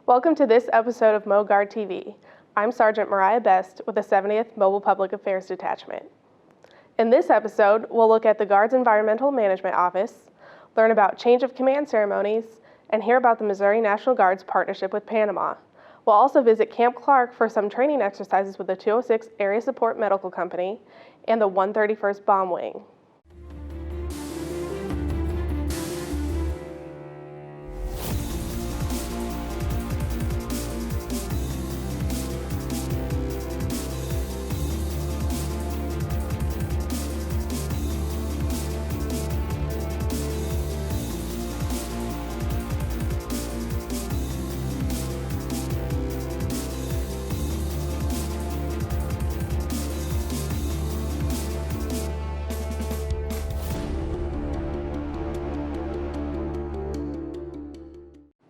Welcome to this episode of MoGuard TV. I'm Sergeant Mariah Best with the 70th Mobile Public Affairs Detachment. In this episode, we'll look at the Guard's Environmental Management Office, learn about change of command ceremonies, and hear about the Missouri National Guard's partnership with Panama. We'll also visit Camp Clark for some training exercises with the 206 Area Support Medical Company and the 131st Bomb Wing.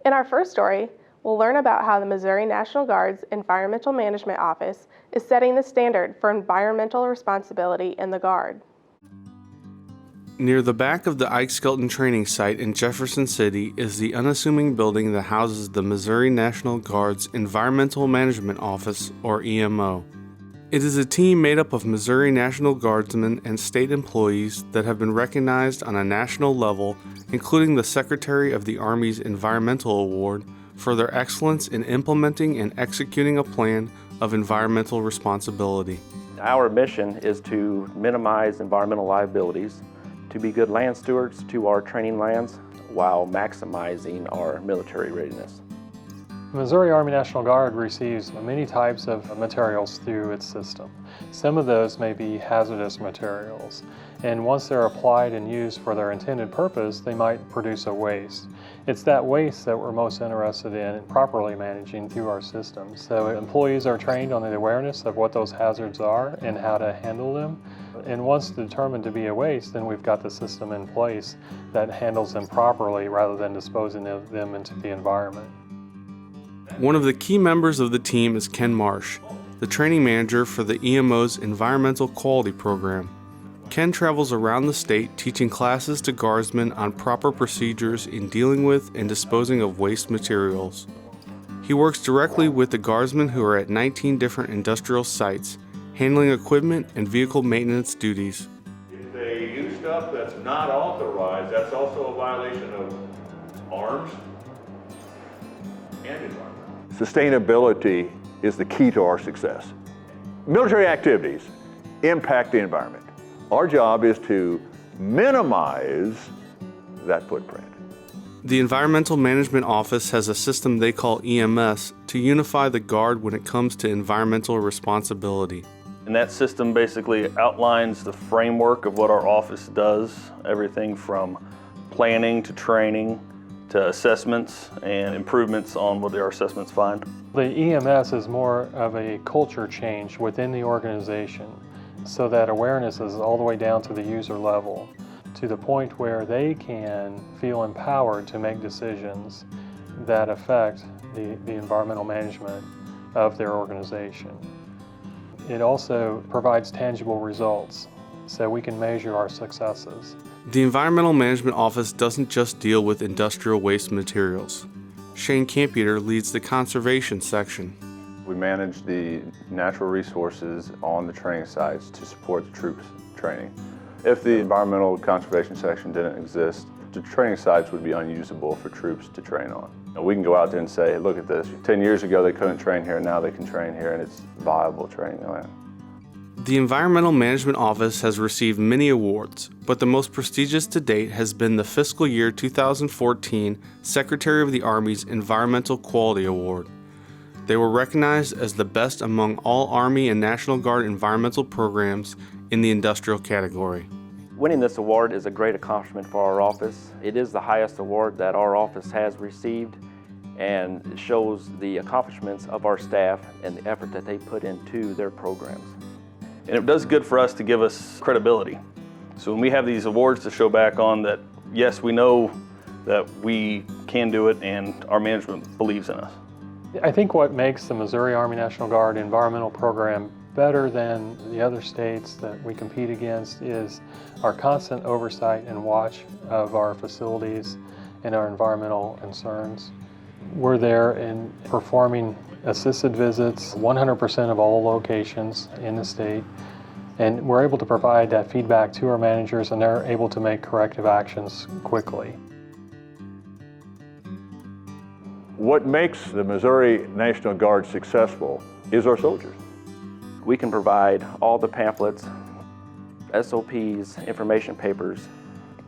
In our first story, we'll learn about how the Missouri National Guard's Environmental Management Office is setting the standard for environmental responsibility in the Guard. Near the back of the Ike Skelton training site in Jefferson City is the unassuming building that houses the Missouri National Guard's Environmental Management Office, or EMO. It is a team made up of Missouri National Guardsmen and state employees that have been recognized on a national level, including the Secretary of the Army's Environmental Award for their excellence in implementing and executing a plan of environmental responsibility. Our mission is to minimize environmental liabilities, to be good land stewards to our training lands while maximizing our military readiness. The Missouri Army National Guard receives many types of materials through its system. Some of those may be hazardous materials, and once they're applied and used for their intended purpose, they might produce a waste. It's that waste that we're most interested in properly managing through our system. So employees are trained on the awareness of what those hazards are and how to handle them. And once determined to be a waste, then we've got the system in place that handles them properly rather than disposing of them into the environment. One of the key members of the team is Ken Marsh, the training manager for the EMO's Environmental Quality Program. Ken travels around the state teaching classes to guardsmen on proper procedures in dealing with and disposing of waste materials. He works directly with the guardsmen who are at 19 different industrial sites, handling equipment and vehicle maintenance duties. If they use stuff that's not authorized, that's also a violation of arms and environment. Sustainability is the key to our success. Military activities impact the environment. Our job is to minimize that footprint. The Environmental Management Office has a system they call EMS to unify the Guard when it comes to environmental responsibility. And that system basically outlines the framework of what our office does, everything from planning to training to assessments and improvements on what our assessments find. The EMS is more of a culture change within the organization so that awareness is all the way down to the user level, to the point where they can feel empowered to make decisions that affect the environmental management of their organization. It also provides tangible results so we can measure our successes. The Environmental Management Office doesn't just deal with industrial waste materials. Shane Campeter leads the conservation section. We manage the natural resources on the training sites to support the troops' training. If the environmental conservation section didn't exist, the training sites would be unusable for troops to train on. We can go out there and say, look at this, 10 years ago they couldn't train here, now they can train here, and it's viable training land. The Environmental Management Office has received many awards, but the most prestigious to date has been the fiscal year 2014 Secretary of the Army's Environmental Quality Award. They were recognized as the best among all Army and National Guard environmental programs in the industrial category. Winning this award is a great accomplishment for our office. It is the highest award that our office has received, and it shows the accomplishments of our staff and the effort that they put into their programs. And it does good for us to give us credibility. So when we have these awards to show back on that, yes, we know that we can do it and our management believes in us. I think what makes the Missouri Army National Guard environmental program better than the other states that we compete against is our constant oversight and watch of our facilities and our environmental concerns. We're there and performing assisted visits, 100% of all locations in the state, and we're able to provide that feedback to our managers, and they're able to make corrective actions quickly. What makes the Missouri National Guard successful is our soldiers. We can provide all the pamphlets, SOPs, information papers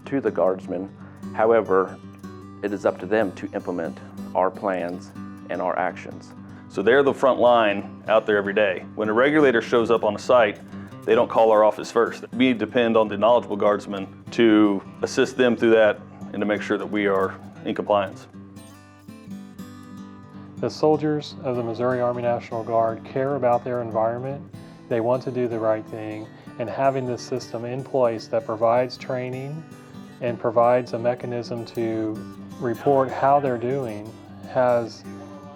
to the Guardsmen. However, it is up to them to implement our plans and our actions. So they're the front line out there every day. When a regulator shows up on a site, they don't call our office first. We depend on the knowledgeable Guardsmen to assist them through that and to make sure that we are in compliance. The soldiers of the Missouri Army National Guard care about their environment. They want to do the right thing, and having this system in place that provides training and provides a mechanism to report how they're doing has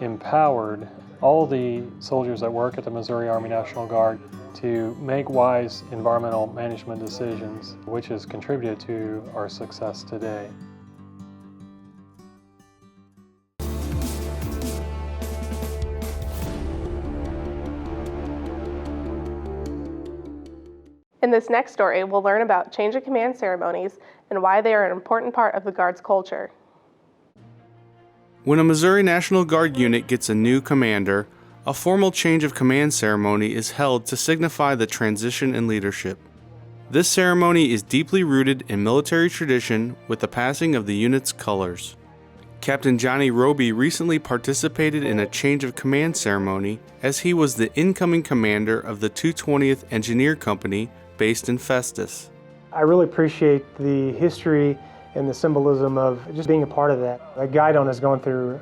empowered all the soldiers that work at the Missouri Army National Guard to make wise environmental management decisions, which has contributed to our success today. In this next story, we'll learn about change of command ceremonies and why they are an important part of the Guard's culture. When a Missouri National Guard unit gets a new commander, a formal change of command ceremony is held to signify the transition in leadership. This ceremony is deeply rooted in military tradition with the passing of the unit's colors. Captain Johnny Roby recently participated in a change of command ceremony as he was the incoming commander of the 220th Engineer Company based in Festus. I really appreciate the history and the symbolism of just being a part of that. The Guidon has gone through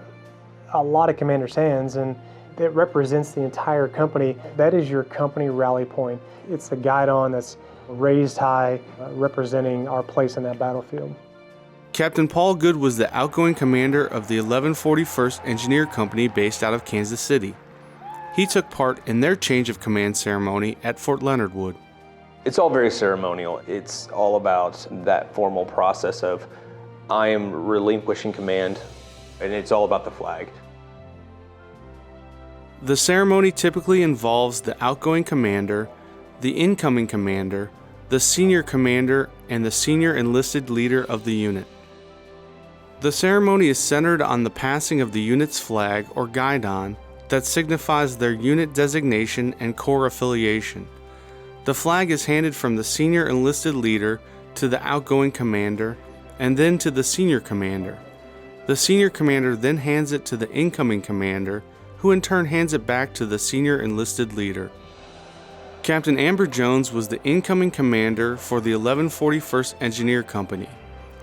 a lot of commanders' hands, and it represents the entire company. That is your company rally point. It's the Guidon that's raised high, representing our place in that battlefield. Captain Paul Good was the outgoing commander of the 1141st Engineer Company based out of Kansas City. He took part in their change of command ceremony at Fort Leonard Wood. It's all very ceremonial. It's all about that formal process of I am relinquishing command, and it's all about the flag. The ceremony typically involves the outgoing commander, the incoming commander, the senior commander, and the senior enlisted leader of the unit. The ceremony is centered on the passing of the unit's flag or guidon that signifies their unit designation and corps affiliation. The flag is handed from the senior enlisted leader to the outgoing commander and then to the senior commander. The senior commander then hands it to the incoming commander, who in turn hands it back to the senior enlisted leader. Captain Amber Jones was the incoming commander for the 1141st Engineer Company.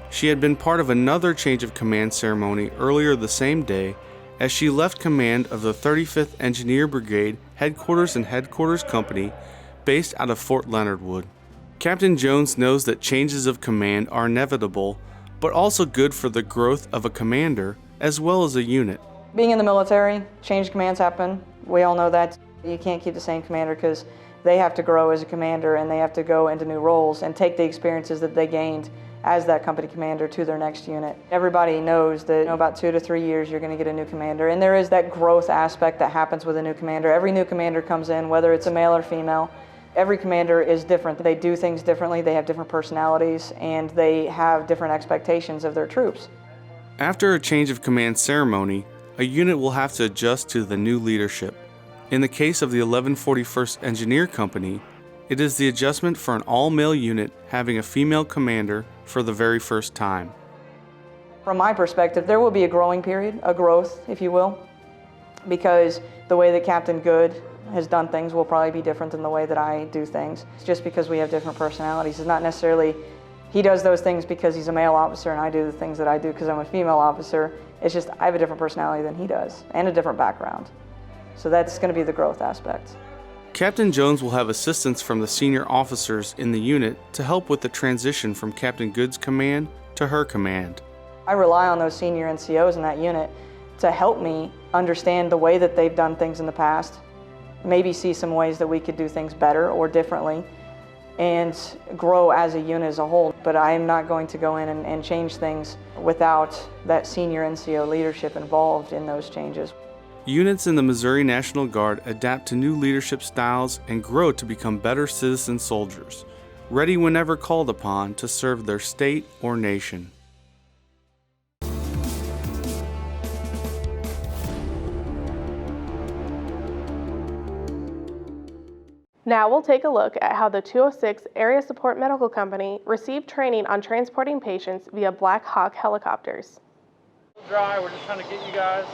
She had been part of another change of command ceremony earlier the same day as she left command of the 35th Engineer Brigade Headquarters and Headquarters Company based out of Fort Leonard Wood. Captain Jones knows that changes of command are inevitable, but also good for the growth of a commander as well as a unit. Being in the military, change commands happen. We all know that. You can't keep the same commander because they have to grow as a commander and they have to go into new roles and take the experiences that they gained as that company commander to their next unit. Everybody knows that in about 2 to 3 years you're going to get a new commander, and there is that growth aspect that happens with a new commander. Every new commander comes in, whether it's a male or female, every commander is different. They do things differently, they have different personalities, and they have different expectations of their troops. After a change of command ceremony, a unit will have to adjust to the new leadership. In the case of the 1141st Engineer Company, it is the adjustment for an all-male unit having a female commander for the very first time. From my perspective, there will be a growing period, a growth, if you will, because the way that Captain Good has done things will probably be different than the way that I do things. It's just because we have different personalities. It's not necessarily he does those things because he's a male officer and I do the things that I do because I'm a female officer. It's just I have a different personality than he does and a different background. So that's going to be the growth aspect. Captain Jones will have assistance from the senior officers in the unit to help with the transition from Captain Good's command to her command. I rely on those senior NCOs in that unit to help me understand the way that they've done things in the past, maybe see some ways that we could do things better or differently, and grow as a unit as a whole. But I am not going to go in and change things without that senior NCO leadership involved in those changes. Units in the Missouri National Guard adapt to new leadership styles and grow to become better citizen soldiers, ready whenever called upon to serve their state or nation. Now we'll take a look at how the 206 Area Support Medical Company received training on transporting patients via Black Hawk helicopters. Dry, we're just trying to get you guys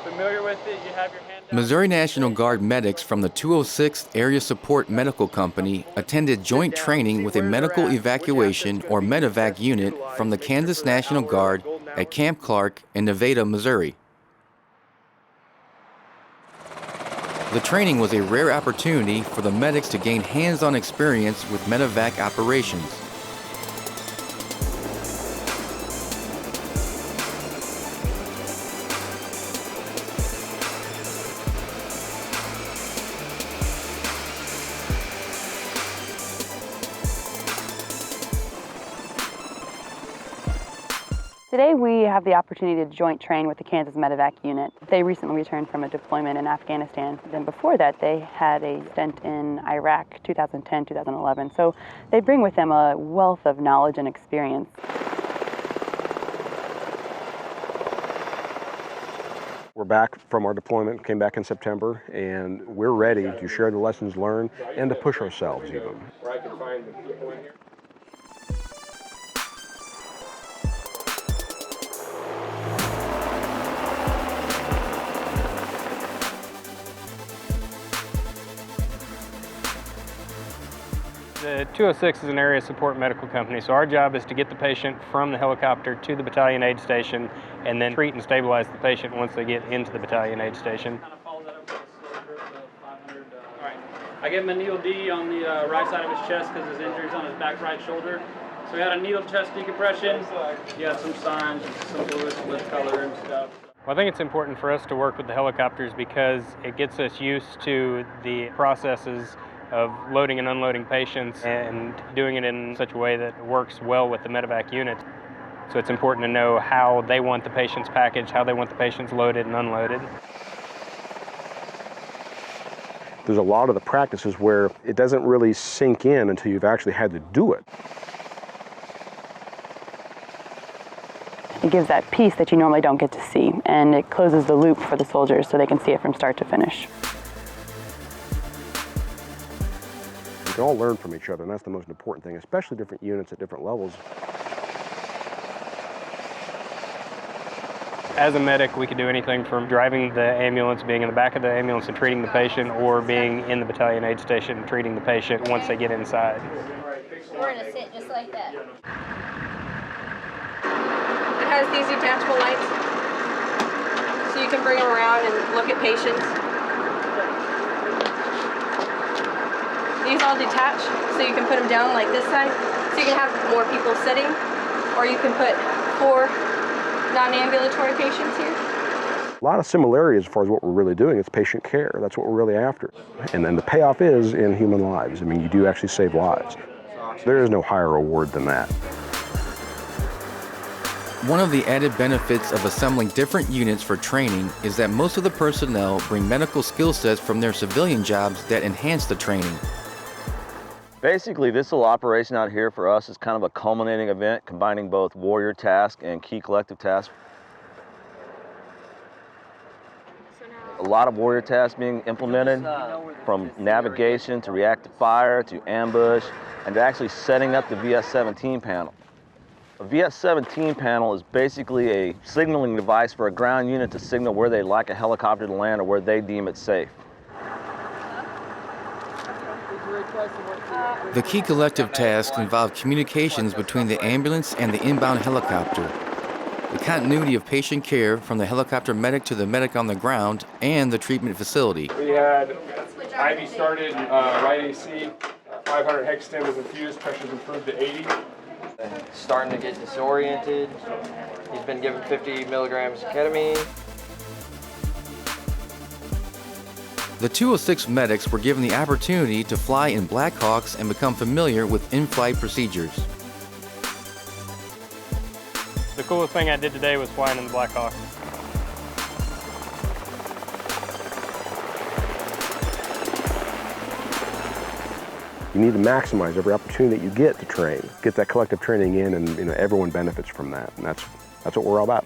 familiar with it. You have your hand down. Missouri National Guard medics from the 206th Area Support Medical Company attended joint training with a medical evacuation or medevac unit from the Kansas National Guard at Camp Clark in Nevada, Missouri. The training was a rare opportunity for the medics to gain hands-on experience with medevac operations. Today we have the opportunity to joint train with the Kansas Medevac unit. They recently returned from a deployment in Afghanistan. Then before that they had a stint in Iraq 2010-2011. So they bring with them a wealth of knowledge and experience. We're back from our deployment, came back in September, and we're ready to share the lessons learned and to push ourselves even. Where I can find the people in here. The 206 is an area support medical company, so our job is to get the patient from the helicopter to the battalion aid station and then treat and stabilize the patient once they get into the battalion aid station. I gave him a needle D on the right side of his chest because his injury's on his back right shoulder. So he had a needle chest decompression. He had some signs, some fluid, lip color and stuff. Well, I think it's important for us to work with the helicopters because it gets us used to the processes of loading and unloading patients and doing it in such a way that works well with the medevac unit. So it's important to know how they want the patients packaged, how they want the patients loaded and unloaded. There's a lot of the practices where it doesn't really sink in until you've actually had to do it. It gives that piece that you normally don't get to see, and it closes the loop for the soldiers so they can see it from start to finish. We can all learn from each other, and that's the most important thing, especially different units at different levels. As a medic, we can do anything from driving the ambulance, being in the back of the ambulance and treating the patient, or being in the battalion aid station and treating the patient once they get inside. We're gonna sit just like that. It has these detachable lights, so you can bring them around and look at patients. These all detach, so you can put them down like this side, so you can have more people sitting, or you can put 4 non-ambulatory patients here. A lot of similarity as far as what we're really doing. It's patient care. That's what we're really after. And then the payoff is in human lives. I mean, you do actually save lives. There is no higher reward than that. One of the added benefits of assembling different units for training is that most of the personnel bring medical skill sets from their civilian jobs that enhance the training. Basically, this little operation out here for us is kind of a culminating event combining both warrior task and key collective task. A lot of warrior tasks being implemented, from navigation to reactive fire to ambush, and to actually setting up the VS-17 panel. A VS-17 panel is basically a signaling device for a ground unit to signal where they'd like a helicopter to land or where they deem it safe. The key collective tasks involve communications between the ambulance and the inbound helicopter, the continuity of patient care from the helicopter medic to the medic on the ground, and the treatment facility. We had IV started, right AC, 500 hexstim was infused, pressure's improved to 80. Starting to get disoriented. He's been given 50 milligrams of ketamine. The 206 medics were given the opportunity to fly in Black Hawks and become familiar with in-flight procedures. The coolest thing I did today was flying in the Black Hawk. You need to maximize every opportunity that you get to train, get that collective training in, and everyone benefits from that. And that's what we're all about.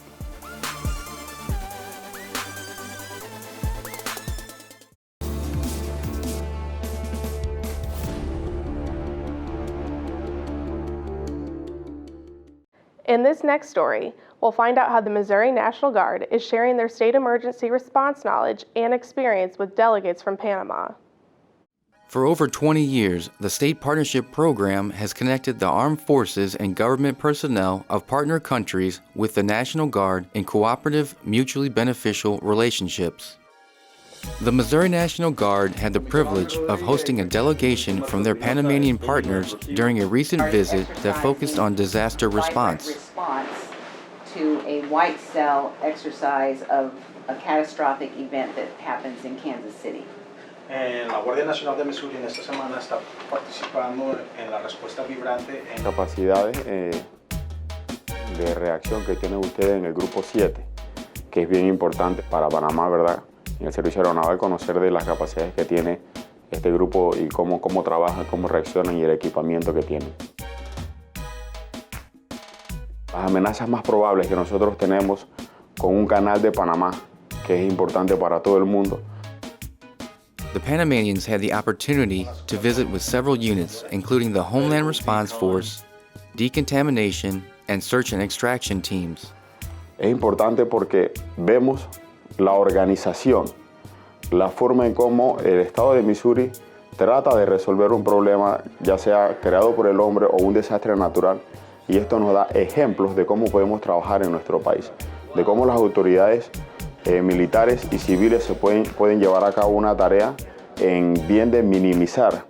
In this next story, we'll find out how the Missouri National Guard is sharing their state emergency response knowledge and experience with delegates from Panama. For over 20 years, the State Partnership Program has connected the armed forces and government personnel of partner countries with the National Guard in cooperative, mutually beneficial relationships. The Missouri National Guard had the privilege of hosting a delegation from their Panamanian partners during a recent visit that focused on disaster response. To a white cell exercise of a catastrophic event that happens in Kansas City. La Guardia Nacional de Missouri en esta semana está participando en la respuesta vibrante en capacidades de reacción que tienen ustedes en el grupo 7, que es bien importante para Panamá, ¿verdad? En el servicio aeronaval conocer de las capacidades que tiene este grupo y cómo trabajan, cómo reaccionan y el equipamiento que tienen. Las amenazas más probables que nosotros tenemos con un canal de Panamá, que es importante para todo el mundo. The Panamanians had the opportunity to visit with several units, including the Homeland Response Force, decontamination, and search and extraction teams. Es importante porque vemos la organización, la forma en cómo el estado de Missouri trata de resolver un problema, ya sea creado por el hombre o un desastre natural, y esto nos da ejemplos de cómo podemos trabajar en nuestro país, de cómo las autoridades militares y civiles pueden llevar a cabo una tarea en bien de minimizar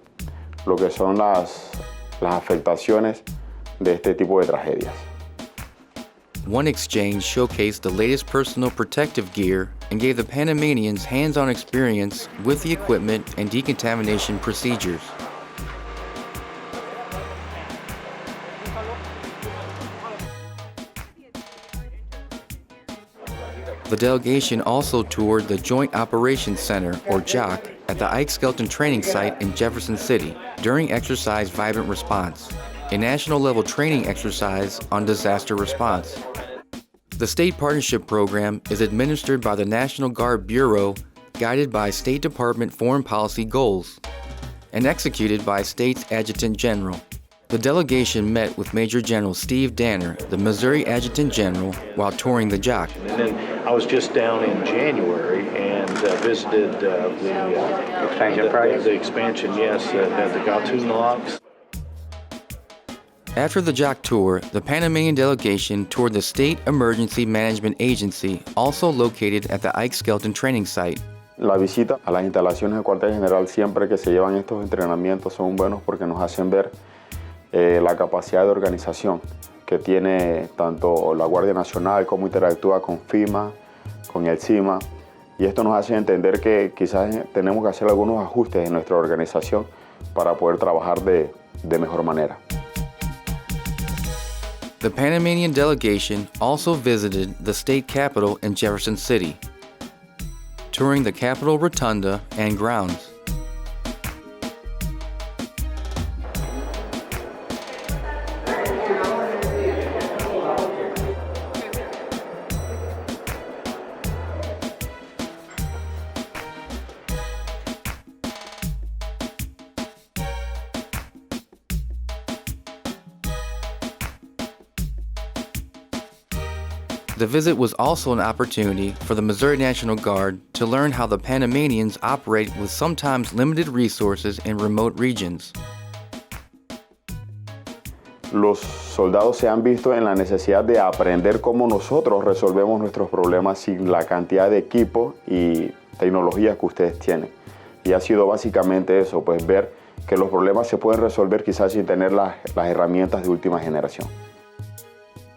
lo que son las afectaciones de este tipo de tragedias. One exchange showcased the latest personal protective gear and gave the Panamanians hands-on experience with the equipment and decontamination procedures. The delegation also toured the Joint Operations Center, or JOC, at the Ike Skelton Training Site in Jefferson City during exercise Vibrant Response, a national-level training exercise on disaster response. The State Partnership Program is administered by the National Guard Bureau, guided by State Department foreign policy goals, and executed by State's Adjutant General. The delegation met with Major General Steve Danner, the Missouri Adjutant General, while touring the JOC. And then I was just down in January and visited the expansion project. The expansion, yes, at the Gatun Locks. After the JOC tour, the Panamanian delegation toured the State Emergency Management Agency, also located at the Ike Skelton Training Site. La visita a las instalaciones del cuartel general siempre que se llevan estos entrenamientos son buenos porque nos hacen ver la capacidad de organización que tiene tanto la Guardia Nacional, cómo interactúa con FEMA, con el CIMA, y esto nos hace entender que quizás tenemos que hacer algunos ajustes en nuestra organización para poder trabajar de mejor manera. The Panamanian delegation also visited the state capitol in Jefferson City, touring the Capitol Rotunda and grounds. The visit was also an opportunity for the Missouri National Guard to learn how the Panamanians operate with sometimes limited resources in remote regions. Los soldados se han visto en la necesidad de aprender cómo nosotros resolvemos nuestros problemas sin la cantidad de equipo y tecnología que ustedes tienen. Y ha sido básicamente eso, pues ver que los problemas se pueden resolver quizás sin tener las herramientas de última generación.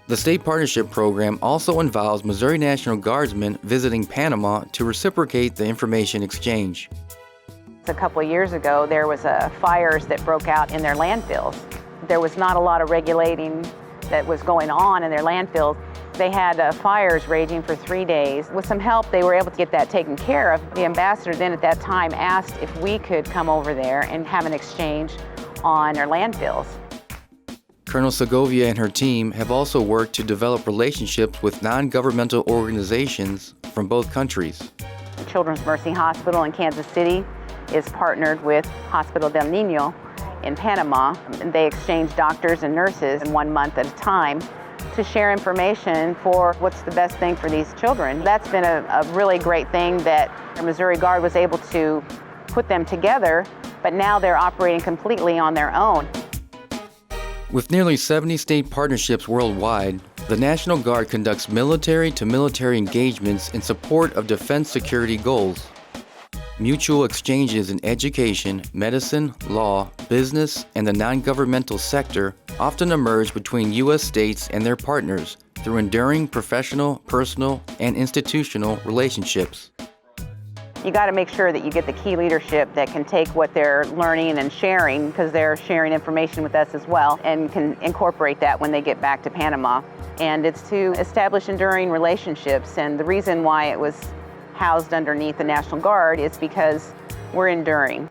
The State Partnership Program also involves Missouri National Guardsmen visiting Panama to reciprocate the information exchange. A couple of years ago, there was fires that broke out in their landfills. There was not a lot of regulating that was going on in their landfills. They had fires raging for 3 days. With some help, they were able to get that taken care of. The ambassador then at that time asked if we could come over there and have an exchange on their landfills. Colonel Segovia and her team have also worked to develop relationships with non-governmental organizations from both countries. Children's Mercy Hospital in Kansas City is partnered with Hospital del Niño in Panama. They exchange doctors and nurses in 1 month at a time to share information for what's the best thing for these children. That's been a really great thing that the Missouri Guard was able to put them together, but now they're operating completely on their own. With nearly 70 state partnerships worldwide, the National Guard conducts military-to-military engagements in support of defense security goals. Mutual exchanges in education, medicine, law, business, and the non-governmental sector often emerge between U.S. states and their partners through enduring professional, personal, and institutional relationships. You got to make sure that you get the key leadership that can take what they're learning and sharing, because they're sharing information with us as well, and can incorporate that when they get back to Panama. And it's to establish enduring relationships, and the reason why it was housed underneath the National Guard is because we're enduring.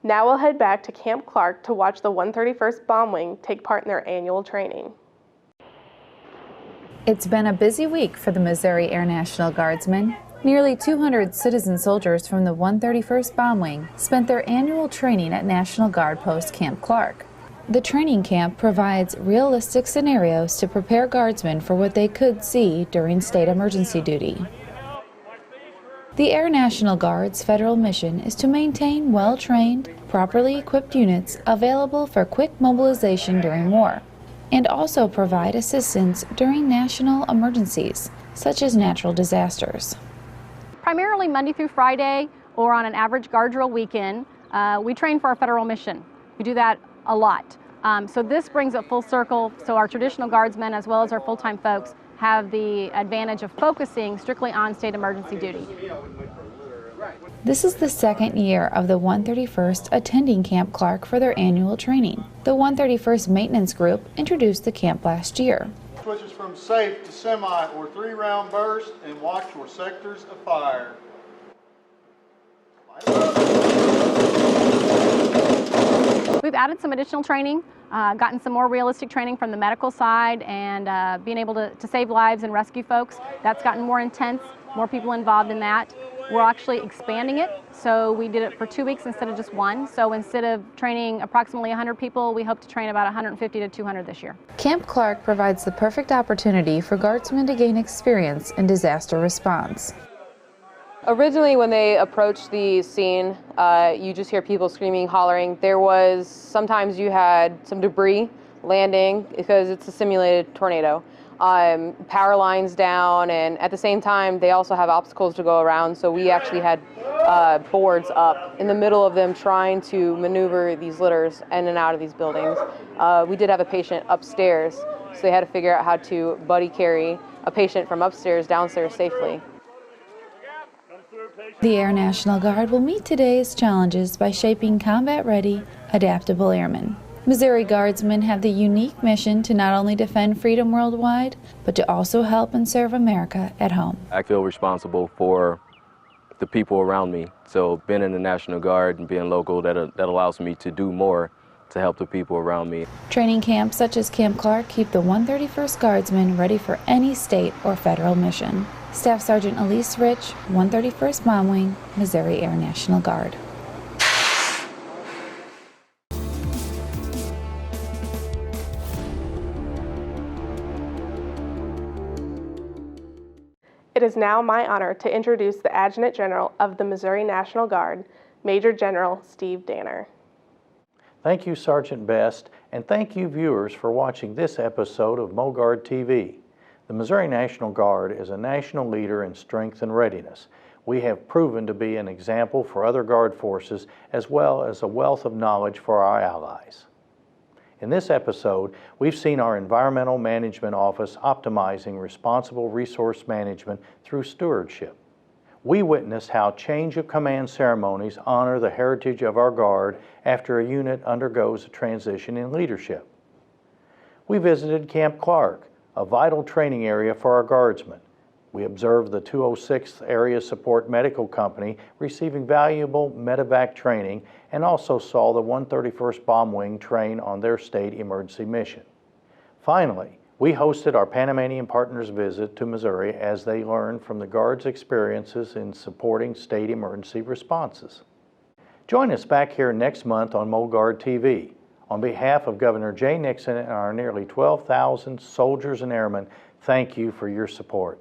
Now we'll head back to Camp Clark to watch the 131st Bomb Wing take part in their annual training. It's been a busy week for the Missouri Air National Guardsmen. Nearly 200 citizen soldiers from the 131st Bomb Wing spent their annual training at National Guard Post Camp Clark. The training camp provides realistic scenarios to prepare guardsmen for what they could see during state emergency duty. The Air National Guard's federal mission is to maintain well-trained, properly equipped units available for quick mobilization during war, and also provide assistance during national emergencies, such as natural disasters. Primarily Monday through Friday, or on an average guard drill weekend, we train for our federal mission. We do that a lot. So this brings it full circle, so our traditional guardsmen as well as our full-time folks have the advantage of focusing strictly on state emergency duty. This is the second year of the 131st attending Camp Clark for their annual training. The 131st Maintenance Group introduced the camp last year. Switches from safe to semi or 3-round burst and watch for sectors of fire. We've added some additional training, gotten some more realistic training from the medical side, and being able to save lives and rescue folks. That's gotten more intense, more people involved in that. We're actually expanding it, so we did it for 2 weeks instead of just one. So instead of training approximately 100 people, we hope to train about 150 to 200 this year. Camp Clark provides the perfect opportunity for guardsmen to gain experience in disaster response. Originally, when they approached the scene, you just hear people screaming, hollering. Sometimes you had some debris landing because it's a simulated tornado. Power lines down, and at the same time, they also have obstacles to go around, so we actually had boards up in the middle of them trying to maneuver these litters in and out of these buildings. We did have a patient upstairs, so they had to figure out how to buddy carry a patient from upstairs downstairs safely. The Air National Guard will meet today's challenges by shaping combat-ready, adaptable airmen. Missouri Guardsmen have the unique mission to not only defend freedom worldwide, but to also help and serve America at home. I feel responsible for the people around me. So being in the National Guard and being local, that allows me to do more to help the people around me. Training camps such as Camp Clark keep the 131st Guardsmen ready for any state or federal mission. Staff Sergeant Elise Rich, 131st Bomb Wing, Missouri Air National Guard. It is now my honor to introduce the Adjutant General of the Missouri National Guard, Major General Steve Danner. Thank you, Sergeant Best, and thank you, viewers, for watching this episode of MoGuard TV. The Missouri National Guard is a national leader in strength and readiness. We have proven to be an example for other Guard forces, as well as a wealth of knowledge for our allies. In this episode, we've seen our Environmental Management Office optimizing responsible resource management through stewardship. We witnessed how change of command ceremonies honor the heritage of our Guard after a unit undergoes a transition in leadership. We visited Camp Clark, a vital training area for our Guardsmen. We observed the 206th Area Support Medical Company receiving valuable medevac training and also saw the 131st Bomb Wing train on their state emergency mission. Finally, we hosted our Panamanian partners' visit to Missouri as they learned from the Guard's experiences in supporting state emergency responses. Join us back here next month on MoGuard TV. On behalf of Governor Jay Nixon and our nearly 12,000 soldiers and airmen, thank you for your support.